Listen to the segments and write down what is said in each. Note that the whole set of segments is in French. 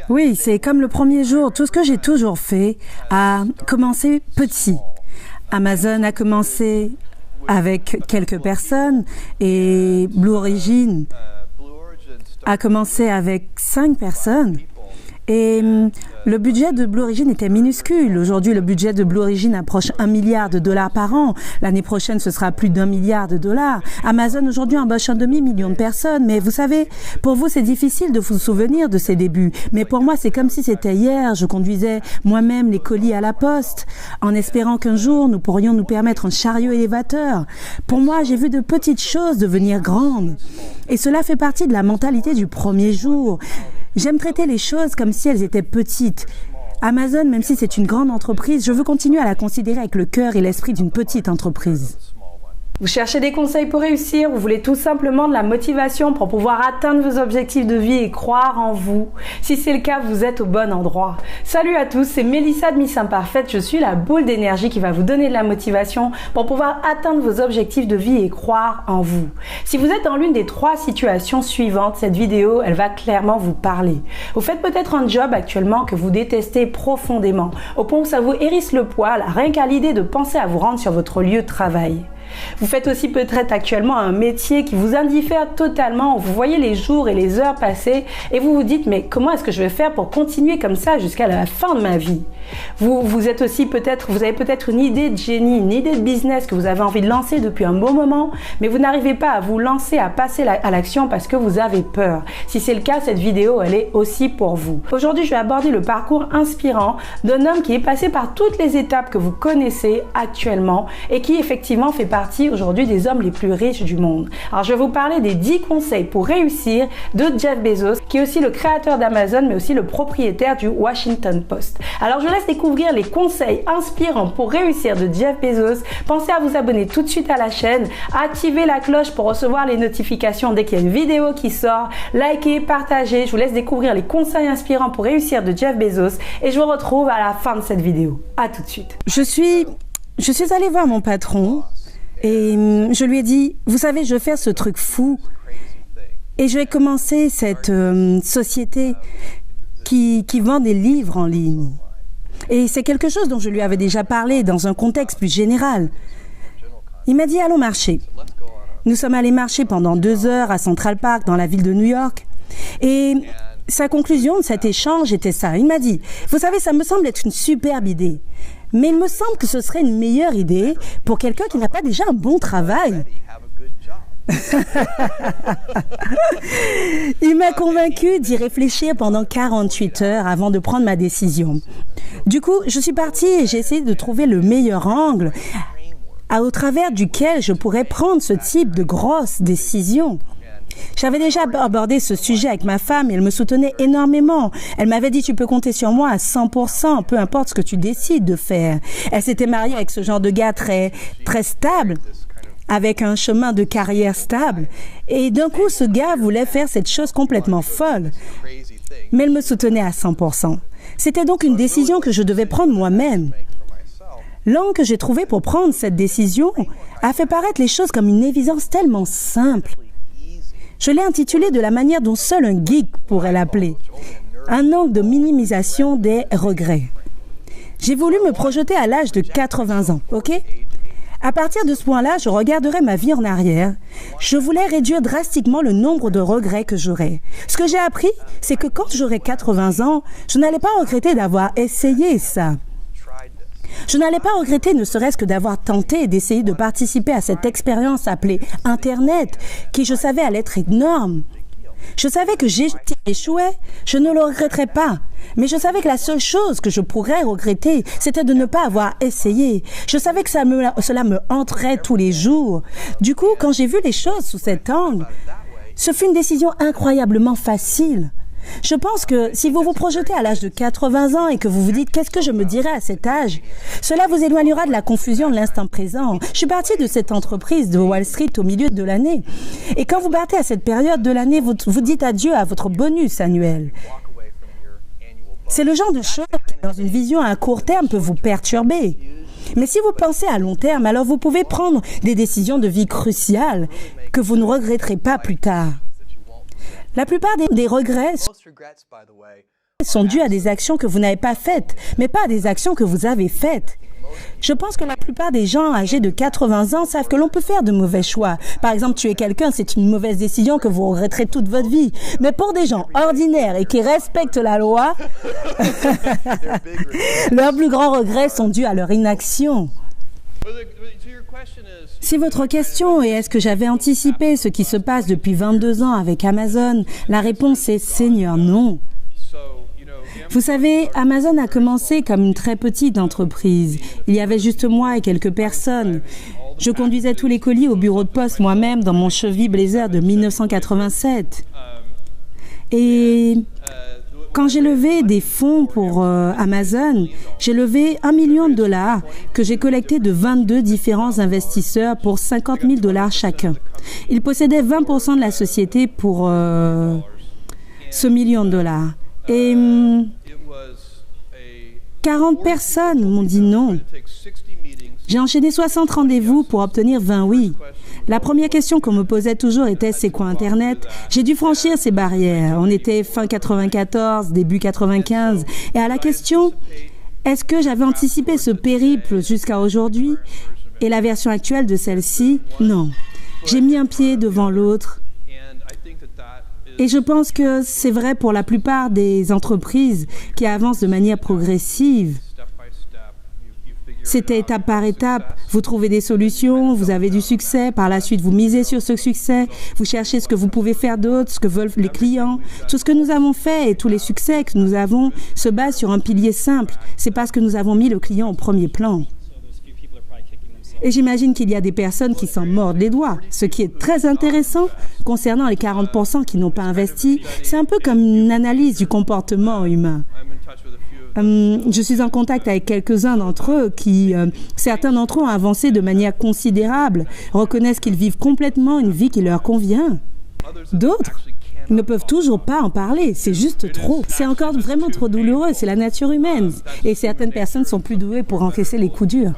Oui, c'est comme le premier jour. Tout ce que j'ai toujours fait a commencé petit. Amazon a commencé avec quelques personnes et Blue Origin a commencé avec 5 personnes. Et le budget de Blue Origin était minuscule. Aujourd'hui, le budget de Blue Origin approche $1 milliard par an. L'année prochaine, ce sera plus d'$1 milliard. Amazon, aujourd'hui, embauche 1,5 million de personnes. Mais vous savez, pour vous, c'est difficile de vous souvenir de ces débuts. Mais pour moi, c'est comme si c'était hier. Je conduisais moi-même les colis à la poste, en espérant qu'un jour, nous pourrions nous permettre un chariot élévateur. Pour moi, j'ai vu de petites choses devenir grandes. Et cela fait partie de la mentalité du premier jour. J'aime traiter les choses comme si elles étaient petites. Amazon, même si c'est une grande entreprise, je veux continuer à la considérer avec le cœur et l'esprit d'une petite entreprise. Vous cherchez des conseils pour réussir, vous voulez tout simplement de la motivation pour pouvoir atteindre vos objectifs de vie et croire en vous. Si c'est le cas, vous êtes au bon endroit. Salut à tous, c'est Mélissa de Miss Imparfaite. Je suis la boule d'énergie qui va vous donner de la motivation pour pouvoir atteindre vos objectifs de vie et croire en vous. Si vous êtes dans l'une des 3 situations suivantes, cette vidéo, elle va clairement vous parler. Vous faites peut-être un job actuellement que vous détestez profondément, au point où ça vous hérisse le poil, rien qu'à l'idée de penser à vous rendre sur votre lieu de travail. Vous faites aussi peut-être actuellement un métier qui vous indiffère totalement, où vous voyez les jours et les heures passer et vous vous dites mais comment est-ce que je vais faire pour continuer comme ça jusqu'à la fin de ma vie? Vous êtes aussi vous avez peut-être une idée de génie, une idée de business que vous avez envie de lancer depuis un bon moment, mais vous n'arrivez pas à vous lancer, à passer à l'action parce que vous avez peur. Si c'est le cas, cette vidéo, elle est aussi pour vous. Aujourd'hui, je vais aborder le parcours inspirant d'un homme qui est passé par toutes les étapes que vous connaissez actuellement et qui effectivement fait partie aujourd'hui des hommes les plus riches du monde. Alors, je vais vous parler des 10 conseils pour réussir de Jeff Bezos, qui est aussi le créateur d'Amazon, mais aussi le propriétaire du Washington Post. Alors, je laisse découvrir les conseils inspirants pour réussir de Jeff Bezos. Pensez à vous abonner tout de suite à la chaîne, activer la cloche pour recevoir les notifications dès qu'il y a une vidéo qui sort, likez, partagez. Je vous laisse découvrir les conseils inspirants pour réussir de Jeff Bezos et je vous retrouve à la fin de cette vidéo. À tout de suite. Je suis allée voir mon patron et je lui ai dit, vous savez, je vais faire ce truc fou et je vais commencer cette société qui vend des livres en ligne. Et c'est quelque chose dont je lui avais déjà parlé dans un contexte plus général. Il m'a dit, allons marcher. Nous sommes allés marcher pendant 2 heures à Central Park, dans la ville de New York. Et sa conclusion de cet échange était ça. Il m'a dit, vous savez, ça me semble être une superbe idée. Mais il me semble que ce serait une meilleure idée pour quelqu'un qui n'a pas déjà un bon travail. Il m'a convaincu d'y réfléchir pendant 48 heures avant de prendre ma décision. Du coup, je suis partie et j'ai essayé de trouver le meilleur angle au travers duquel je pourrais prendre ce type de grosse décision. J'avais déjà abordé ce sujet avec ma femme et elle me soutenait énormément. Elle m'avait dit, tu peux compter sur moi à 100%, peu importe ce que tu décides de faire. Elle s'était mariée avec ce genre de gars très, très stable, avec un chemin de carrière stable. Et d'un coup, ce gars voulait faire cette chose complètement folle. Mais elle me soutenait à 100%. C'était donc une décision que je devais prendre moi-même. L'angle que j'ai trouvé pour prendre cette décision a fait paraître les choses comme une évidence tellement simple. Je l'ai intitulé de la manière dont seul un geek pourrait l'appeler. Un angle de minimisation des regrets. J'ai voulu me projeter à l'âge de 80 ans, ok? À partir de ce point-là, je regarderai ma vie en arrière. Je voulais réduire drastiquement le nombre de regrets que j'aurais. Ce que j'ai appris, c'est que quand j'aurai 80 ans, je n'allais pas regretter d'avoir essayé ça. Je n'allais pas regretter ne serait-ce que d'avoir tenté d'essayer de participer à cette expérience appelée Internet, qui je savais allait être énorme. Je savais que j'échouais, je ne le regretterais pas. Mais je savais que la seule chose que je pourrais regretter, c'était de ne pas avoir essayé. Je savais que cela me hanterait tous les jours. Du coup, quand j'ai vu les choses sous cet angle, ce fut une décision incroyablement facile. Je pense que si vous vous projetez à l'âge de 80 ans et que vous vous dites « qu'est-ce que je me dirais à cet âge ?» cela vous éloignera de la confusion de l'instant présent. Je suis partie de cette entreprise de Wall Street au milieu de l'année. Et quand vous partez à cette période de l'année, vous dites adieu à votre bonus annuel. C'est le genre de choses qui, dans une vision à court terme, peut vous perturber. Mais si vous pensez à long terme, alors vous pouvez prendre des décisions de vie cruciales que vous ne regretterez pas plus tard. La plupart des regrets sont dus à des actions que vous n'avez pas faites, mais pas à des actions que vous avez faites. Je pense que la plupart des gens âgés de 80 ans savent que l'on peut faire de mauvais choix. Par exemple, tuer quelqu'un, c'est une mauvaise décision que vous regretterez toute votre vie. Mais pour des gens ordinaires et qui respectent la loi, leurs plus grands regrets sont dus à leur inaction. Si votre question est est-ce que j'avais anticipé ce qui se passe depuis 22 ans avec Amazon, la réponse est Seigneur, non. Vous savez, Amazon a commencé comme une très petite entreprise. Il y avait juste moi et quelques personnes. Je conduisais tous les colis au bureau de poste moi-même dans mon Chevy Blazer de 1987. Et quand j'ai levé des fonds pour Amazon, j'ai levé $1 million que j'ai collecté de 22 différents investisseurs pour $50 000 chacun. Ils possédaient 20% de la société pour ce $1 million. Et 40 personnes m'ont dit non. J'ai enchaîné 60 rendez-vous pour obtenir 20 oui. La première question qu'on me posait toujours était « c'est quoi Internet ?» J'ai dû franchir ces barrières. On était fin 94, début 95. Et à la question « est-ce que j'avais anticipé ce périple jusqu'à aujourd'hui ?» et la version actuelle de celle-ci, non. J'ai mis un pied devant l'autre. Et je pense que c'est vrai pour la plupart des entreprises qui avancent de manière progressive. C'était étape par étape. Vous trouvez des solutions, vous avez du succès. Par la suite, vous misez sur ce succès. Vous cherchez ce que vous pouvez faire d'autre, ce que veulent les clients. Tout ce que nous avons fait et tous les succès que nous avons se basent sur un pilier simple. C'est parce que nous avons mis le client au premier plan. Et j'imagine qu'il y a des personnes qui s'en mordent les doigts. Ce qui est très intéressant concernant les 40% qui n'ont pas investi, c'est un peu comme une analyse du comportement humain. Je suis en contact avec quelques-uns d'entre eux qui, certains d'entre eux ont avancé de manière considérable, reconnaissent qu'ils vivent complètement une vie qui leur convient. D'autres ne peuvent toujours pas en parler, c'est juste trop. C'est encore vraiment trop douloureux, c'est la nature humaine. Et certaines personnes sont plus douées pour encaisser les coups durs.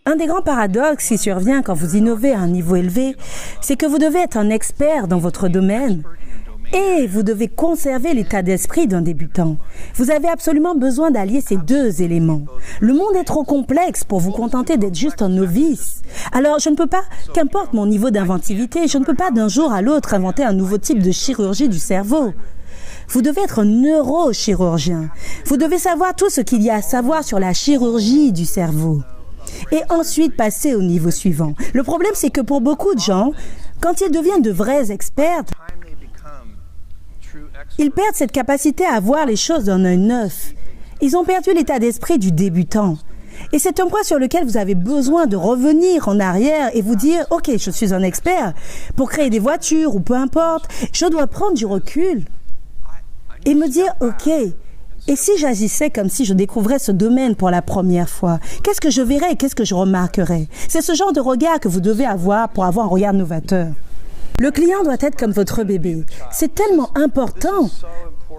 Un des grands paradoxes qui survient quand vous innovez à un niveau élevé, c'est que vous devez être un expert dans votre domaine et vous devez conserver l'état d'esprit d'un débutant. Vous avez absolument besoin d'allier ces deux éléments. Le monde est trop complexe pour vous contenter d'être juste un novice. Alors, je ne peux pas, qu'importe mon niveau d'inventivité, je ne peux pas d'un jour à l'autre inventer un nouveau type de chirurgie du cerveau. Vous devez être un neurochirurgien. Vous devez savoir tout ce qu'il y a à savoir sur la chirurgie du cerveau. Et ensuite passer au niveau suivant. Le problème, c'est que pour beaucoup de gens, quand ils deviennent de vrais experts, ils perdent cette capacité à voir les choses d'un œil neuf. Ils ont perdu l'état d'esprit du débutant. Et c'est un point sur lequel vous avez besoin de revenir en arrière et vous dire « Ok, je suis un expert. Pour créer des voitures ou peu importe, je dois prendre du recul et me dire « Ok, et si j'agissais comme si je découvrais ce domaine pour la première fois, qu'est-ce que je verrais et qu'est-ce que je remarquerais ?» C'est ce genre de regard que vous devez avoir pour avoir un regard novateur. Le client doit être comme votre bébé. C'est tellement important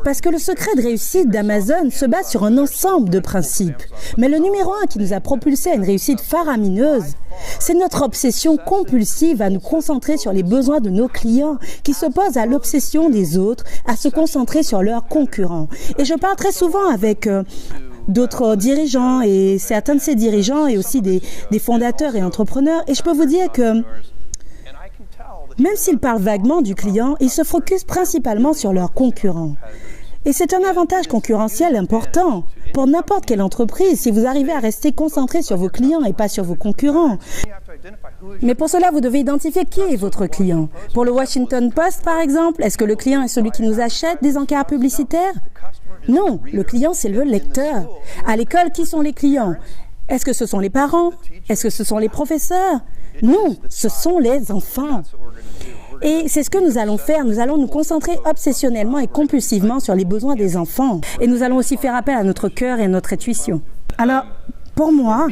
parce que le secret de réussite d'Amazon se base sur un ensemble de principes. Mais le numéro 1 qui nous a propulsé à une réussite faramineuse, c'est notre obsession compulsive à nous concentrer sur les besoins de nos clients qui s'oppose à l'obsession des autres à se concentrer sur leurs concurrents. Et je parle très souvent avec d'autres dirigeants et certains de ces dirigeants et aussi des fondateurs et entrepreneurs et je peux vous dire que même s'ils parlent vaguement du client, ils se focusent principalement sur leurs concurrents. Et c'est un avantage concurrentiel important pour n'importe quelle entreprise si vous arrivez à rester concentré sur vos clients et pas sur vos concurrents. Mais pour cela, vous devez identifier qui est votre client. Pour le Washington Post, par exemple, est-ce que le client est celui qui nous achète des encarts publicitaires? Non, le client, c'est le lecteur. À l'école, qui sont les clients? Est-ce que ce sont les parents? Est-ce que ce sont les professeurs? Non, ce sont les enfants. Et c'est ce que nous allons faire. Nous allons nous concentrer obsessionnellement et compulsivement sur les besoins des enfants. Et nous allons aussi faire appel à notre cœur et à notre intuition. Alors, pour moi,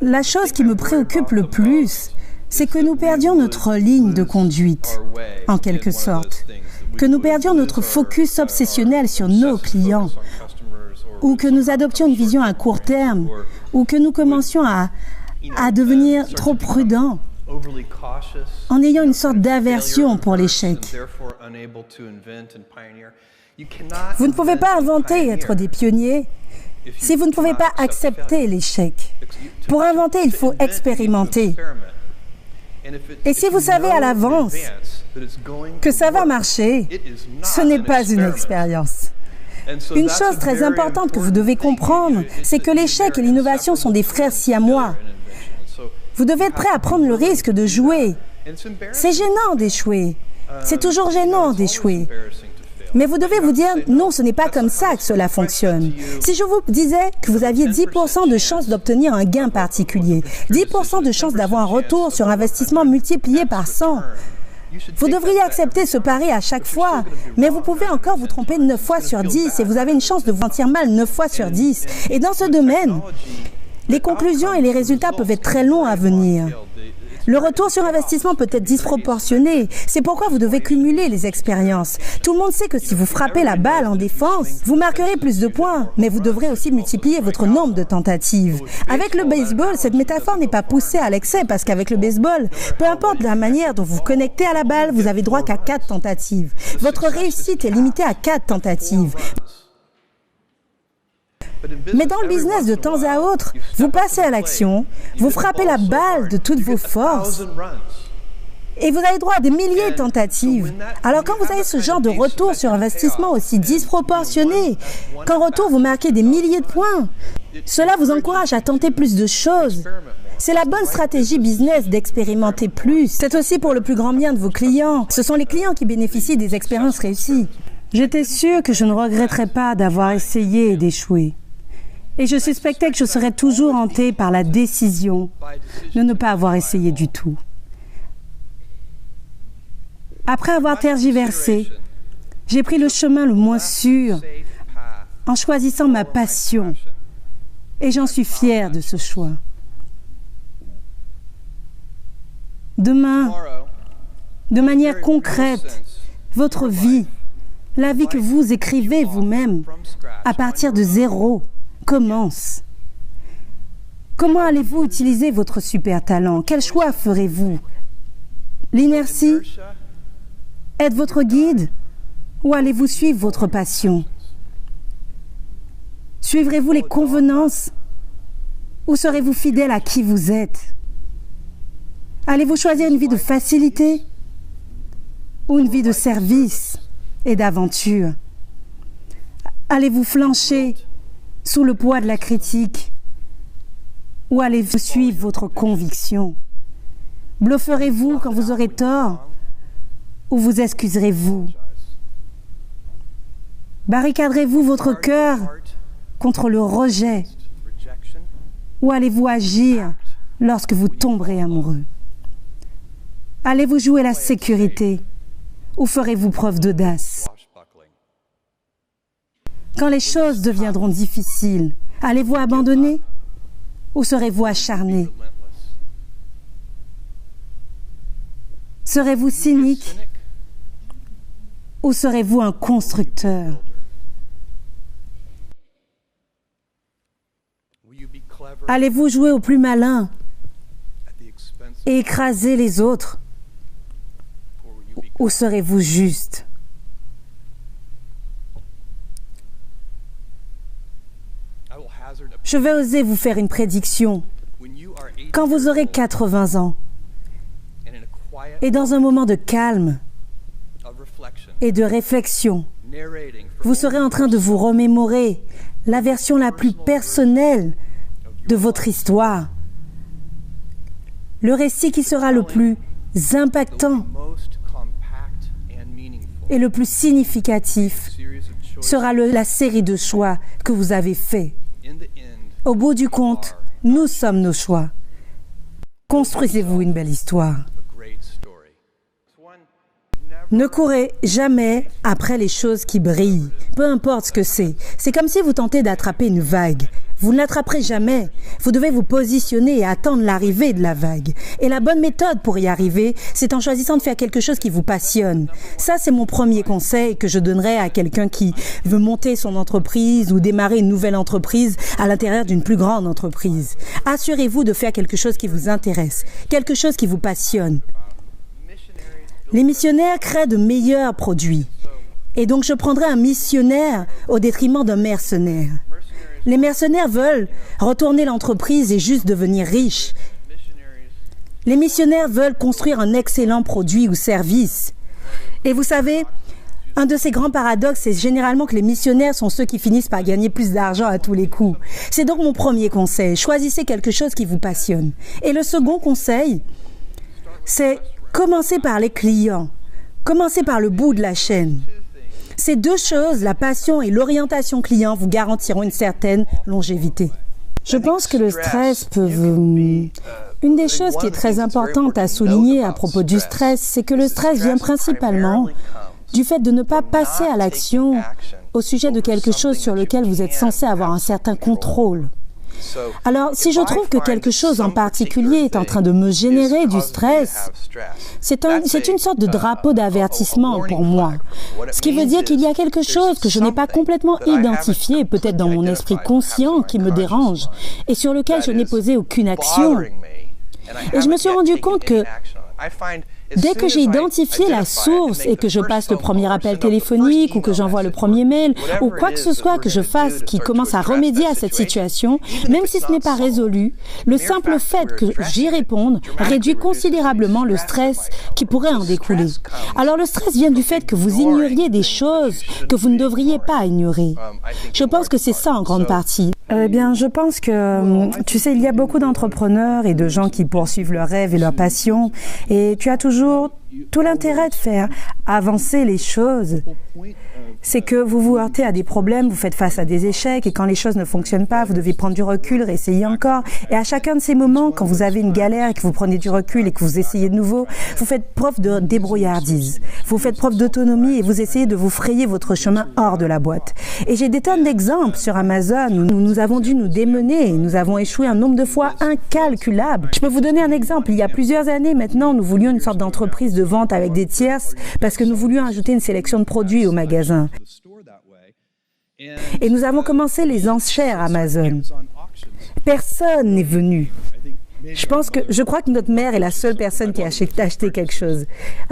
la chose qui me préoccupe le plus, c'est que nous perdions notre ligne de conduite, en quelque sorte. Que nous perdions notre focus obsessionnel sur nos clients. Ou que nous adoptions une vision à court terme. Ou que nous commencions à devenir trop prudents, en ayant une sorte d'aversion pour l'échec. Vous ne pouvez pas inventer et être des pionniers si vous ne pouvez pas accepter l'échec. Pour inventer, il faut expérimenter. Et si vous savez à l'avance que ça va marcher, ce n'est pas une expérience. Une chose très importante que vous devez comprendre, c'est que l'échec et l'innovation sont des frères siamois. Vous devez être prêt à prendre le risque de jouer. C'est gênant d'échouer. C'est toujours gênant d'échouer. Mais vous devez vous dire, non, ce n'est pas comme ça que cela fonctionne. Si je vous disais que vous aviez 10% de chance d'obtenir un gain particulier, 10% de chance d'avoir un retour sur investissement multiplié par 100, vous devriez accepter ce pari à chaque fois, mais vous pouvez encore vous tromper 9 fois sur 10 et vous avez une chance de vous sentir mal 9 fois sur 10. Et dans ce domaine, les conclusions et les résultats peuvent être très longs à venir. Le retour sur investissement peut être disproportionné. C'est pourquoi vous devez cumuler les expériences. Tout le monde sait que si vous frappez la balle en défense, vous marquerez plus de points, mais vous devrez aussi multiplier votre nombre de tentatives. Avec le baseball, cette métaphore n'est pas poussée à l'excès parce qu'avec le baseball, peu importe la manière dont vous vous connectez à la balle, vous avez droit qu'à 4 tentatives. Votre réussite est limitée à 4 tentatives. Mais dans le business, de temps à autre, vous passez à l'action, vous frappez la balle de toutes vos forces et vous avez droit à des milliers de tentatives. Alors quand vous avez ce genre de retour sur investissement aussi disproportionné, qu'en retour vous marquez des milliers de points, cela vous encourage à tenter plus de choses. C'est la bonne stratégie business d'expérimenter plus. C'est aussi pour le plus grand bien de vos clients. Ce sont les clients qui bénéficient des expériences réussies. J'étais sûre que je ne regretterais pas d'avoir essayé et d'échouer. Et je suspectais que je serais toujours hantée par la décision de ne pas avoir essayé du tout. Après avoir tergiversé, j'ai pris le chemin le moins sûr en choisissant ma passion. Et j'en suis fière de ce choix. Demain, de manière concrète, votre vie, la vie que vous écrivez vous-même, à partir de zéro, commence. Comment allez-vous utiliser votre super talent? Quel choix ferez-vous? L'inertie est votre guide ou allez-vous suivre votre passion? Suivrez-vous les convenances ou serez-vous fidèle à qui vous êtes? Allez-vous choisir une vie de facilité ou une vie de service et d'aventure? Allez-vous flancher sous le poids de la critique ou allez-vous suivre votre conviction? Blufferez-vous quand vous aurez tort ou vous excuserez-vous? Barricaderez-vous votre cœur contre le rejet ou allez-vous agir lorsque vous tomberez amoureux? Allez-vous jouer la sécurité ou ferez-vous preuve d'audace? Quand les choses deviendront difficiles, allez-vous abandonner ou serez-vous acharné? Serez-vous cynique ou serez-vous un constructeur? Allez-vous jouer au plus malin et écraser les autres ou serez-vous juste? Je vais oser vous faire une prédiction. Quand vous aurez 80 ans, et dans un moment de calme et de réflexion, vous serez en train de vous remémorer la version la plus personnelle de votre histoire, le récit qui sera le plus impactant et le plus significatif sera la série de choix que vous avez faits. Au bout du compte, nous sommes nos choix. Construisez-vous une belle histoire. Ne courez jamais après les choses qui brillent, peu importe ce que c'est. C'est comme si vous tentez d'attraper une vague. Vous ne l'attraperez jamais. Vous devez vous positionner et attendre l'arrivée de la vague. Et la bonne méthode pour y arriver, c'est en choisissant de faire quelque chose qui vous passionne. Ça, c'est mon premier conseil que je donnerais à quelqu'un qui veut monter son entreprise ou démarrer une nouvelle entreprise à l'intérieur d'une plus grande entreprise. Assurez-vous de faire quelque chose qui vous intéresse, quelque chose qui vous passionne. Les missionnaires créent de meilleurs produits. Et donc je prendrai un missionnaire au détriment d'un mercenaire. Les mercenaires veulent retourner l'entreprise et juste devenir riches. Les missionnaires veulent construire un excellent produit ou service. Et vous savez, un de ces grands paradoxes, c'est généralement que les missionnaires sont ceux qui finissent par gagner plus d'argent à tous les coups. C'est donc mon premier conseil. Choisissez quelque chose qui vous passionne. Et le second conseil, c'est commencer par les clients. Commencez par le bout de la chaîne. Ces deux choses, la passion et l'orientation client, vous garantiront une certaine longévité. Je pense que le stress peut... Une des choses qui est très importante à souligner à propos du stress, c'est que le stress vient principalement du fait de ne pas passer à l'action au sujet de quelque chose sur lequel vous êtes censé avoir un certain contrôle. Alors, si je trouve que quelque chose en particulier est en train de me générer du stress, c'est une sorte de drapeau d'avertissement pour moi. Ce qui veut dire qu'il y a quelque chose que je n'ai pas complètement identifié, peut-être dans mon esprit conscient, qui me dérange, et sur lequel je n'ai posé aucune action. Et je me suis rendu compte que dès que j'ai identifié la source et que je passe le premier appel téléphonique ou que j'envoie le premier mail ou quoi que ce soit que je fasse qui commence à remédier à cette situation, même si ce n'est pas résolu, le simple fait que j'y réponde réduit considérablement le stress qui pourrait en découler. Alors le stress vient du fait que vous ignoriez des choses que vous ne devriez pas ignorer. Je pense que c'est ça en grande partie. Eh bien, je pense que, tu sais, il y a beaucoup d'entrepreneurs et de gens qui poursuivent leurs rêves et leurs passions, et tu as toujours tout l'intérêt de faire avancer les choses. C'est que vous vous heurtez à des problèmes, vous faites face à des échecs, et quand les choses ne fonctionnent pas, vous devez prendre du recul, réessayer encore. Et à chacun de ces moments, quand vous avez une galère et que vous prenez du recul et que vous essayez de nouveau, vous faites preuve de débrouillardise. Vous faites preuve d'autonomie et vous essayez de vous frayer votre chemin hors de la boîte. Et j'ai des tonnes d'exemples sur Amazon où nous avons dû nous démener et nous avons échoué un nombre de fois incalculable. Je peux vous donner un exemple. Il y a plusieurs années maintenant, nous voulions une sorte d'entreprise de vente avec des tierces parce que nous voulions ajouter une sélection de produits au magasin. Et nous avons commencé les enchères Amazon. Personne n'est venu. Je crois que notre mère est la seule personne qui a acheté quelque chose.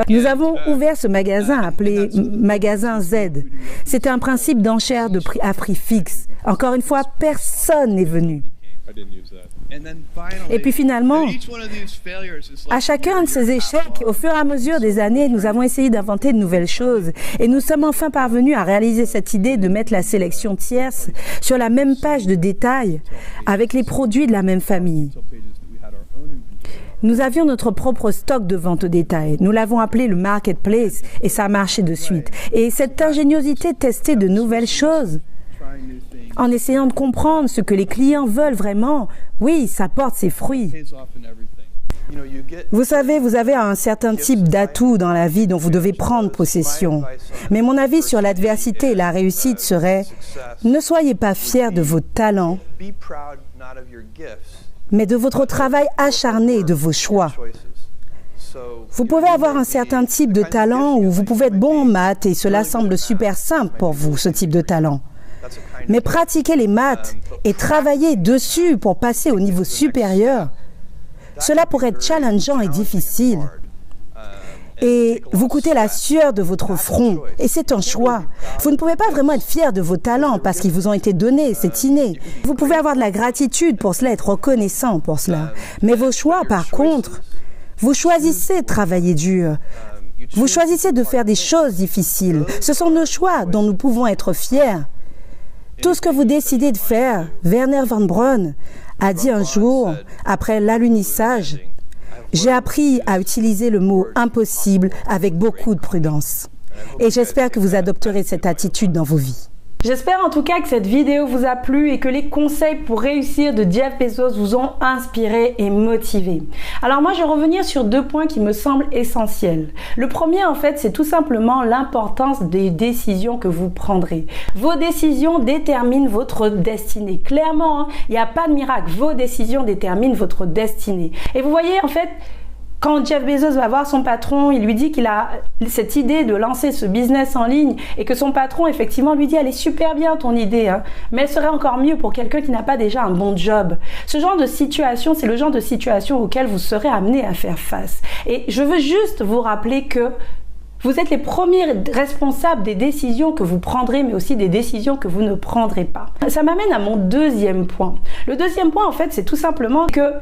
Nous avons ouvert ce magasin appelé Magasin Z. C'était un principe d'enchère à prix fixe. Encore une fois, personne n'est venu. Et puis finalement, à chacun de ces échecs, au fur et à mesure des années, nous avons essayé d'inventer de nouvelles choses. Et nous sommes enfin parvenus à réaliser cette idée de mettre la sélection tierce sur la même page de détail avec les produits de la même famille. Nous avions notre propre stock de vente au détail. Nous l'avons appelé le marketplace et ça a marché de suite. Et cette ingéniosité de tester de nouvelles choses, en essayant de comprendre ce que les clients veulent vraiment, oui, ça porte ses fruits. Vous savez, vous avez un certain type d'atout dans la vie dont vous devez prendre possession. Mais mon avis sur l'adversité et la réussite serait, ne soyez pas fiers de vos talents, mais de votre travail acharné et de vos choix. Vous pouvez avoir un certain type de talent ou vous pouvez être bon en maths et cela semble super simple pour vous, ce type de talent. Mais pratiquer les maths et travailler dessus pour passer au niveau supérieur, cela pourrait être challengeant et difficile. Et vous coûtez la sueur de votre front. Et c'est un choix. Vous ne pouvez pas vraiment être fier de vos talents parce qu'ils vous ont été donnés, c'est inné. Vous pouvez avoir de la gratitude pour cela, être reconnaissant pour cela. Mais vos choix, par contre, vous choisissez de travailler dur. Vous choisissez de faire des choses difficiles. Ce sont nos choix dont nous pouvons être fiers. Tout ce que vous décidez de faire, Wernher von Braun a dit un jour, après l'alunissage, « J'ai appris à utiliser le mot « impossible » avec beaucoup de prudence. » Et j'espère que vous adopterez cette attitude dans vos vies. J'espère en tout cas que cette vidéo vous a plu et que les conseils pour réussir de Jeff Bezos vous ont inspiré et motivé. Alors moi je vais revenir sur 2 points qui me semblent essentiels. Le premier en fait c'est tout simplement l'importance des décisions que vous prendrez. Vos décisions déterminent votre destinée. Clairement, il n'y a pas de miracle. Vos décisions déterminent votre destinée. Et vous voyez en fait, quand Jeff Bezos va voir son patron, il lui dit qu'il a cette idée de lancer ce business en ligne et que son patron, effectivement, lui dit « Elle est super bien ton idée, hein, mais elle serait encore mieux pour quelqu'un qui n'a pas déjà un bon job. » Ce genre de situation, c'est le genre de situation auquel vous serez amené à faire face. Et je veux juste vous rappeler que Vous êtes les premiers responsables des décisions que vous prendrez, mais aussi des décisions que vous ne prendrez pas. Ça m'amène à mon deuxième point. Le deuxième point, en fait, c'est tout simplement que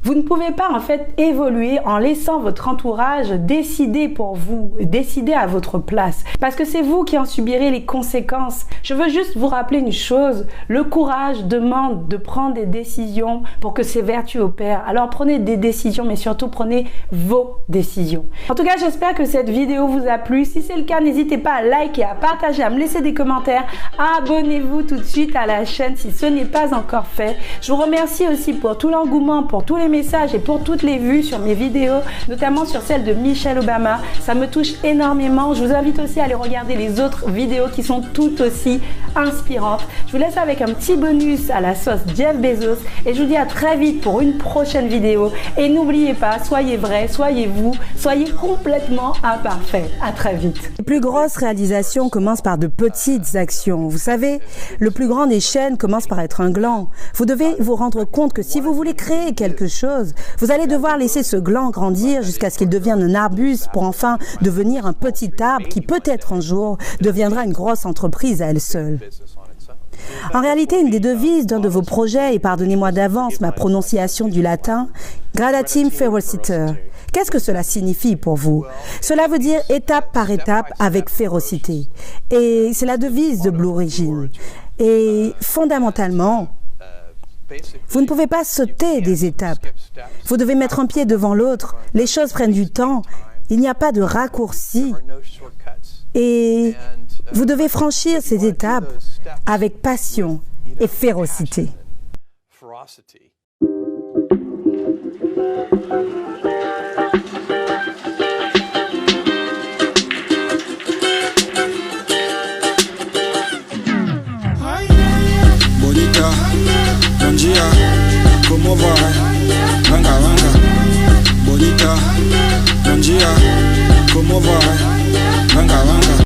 vous ne pouvez pas en fait évoluer en laissant votre entourage décider pour vous, décider à votre place. Parce que c'est vous qui en subirez les conséquences. Je veux juste vous rappeler une chose, le courage demande de prendre des décisions pour que ces vertus opèrent. Alors prenez des décisions, mais surtout prenez vos décisions. En tout cas, j'espère que cette vidéo vous a plu. Si c'est le cas, n'hésitez pas à liker, à partager, à me laisser des commentaires. Abonnez-vous tout de suite à la chaîne si ce n'est pas encore fait. Je vous remercie aussi pour tout l'engouement, pour tous les messages et pour toutes les vues sur mes vidéos, notamment sur celle de Michelle Obama. Ça me touche énormément. Je vous invite aussi à aller regarder les autres vidéos qui sont tout aussi inspirantes. Je vous laisse avec un petit bonus à la sauce Jeff Bezos et je vous dis à très vite pour une prochaine vidéo. Et n'oubliez pas, soyez vrai, soyez vous, soyez complètement imparfait. À très vite. Les plus grosses réalisations commencent par de petites actions. Vous savez, le plus grand des chênes commence par être un gland. Vous devez vous rendre compte que si vous voulez créer quelque chose, vous allez devoir laisser ce gland grandir jusqu'à ce qu'il devienne un arbuste pour enfin devenir un petit arbre qui peut-être un jour deviendra une grosse entreprise à elle seule. En réalité, une des devises d'un de vos projets, et pardonnez-moi d'avance ma prononciation du latin, Gradatim Ferociter. Qu'est-ce que cela signifie pour vous? Cela veut dire étape par étape avec férocité. Et c'est la devise de Blue Origin. Et fondamentalement, vous ne pouvez pas sauter des étapes. Vous devez mettre un pied devant l'autre. Les choses prennent du temps. Il n'y a pas de raccourci. Et vous devez franchir ces étapes avec passion et férocité. Bonita, Nanjia, ¿cómo va? Venga, venga. Bonita, Nanjia, ¿cómo va? Venga, venga.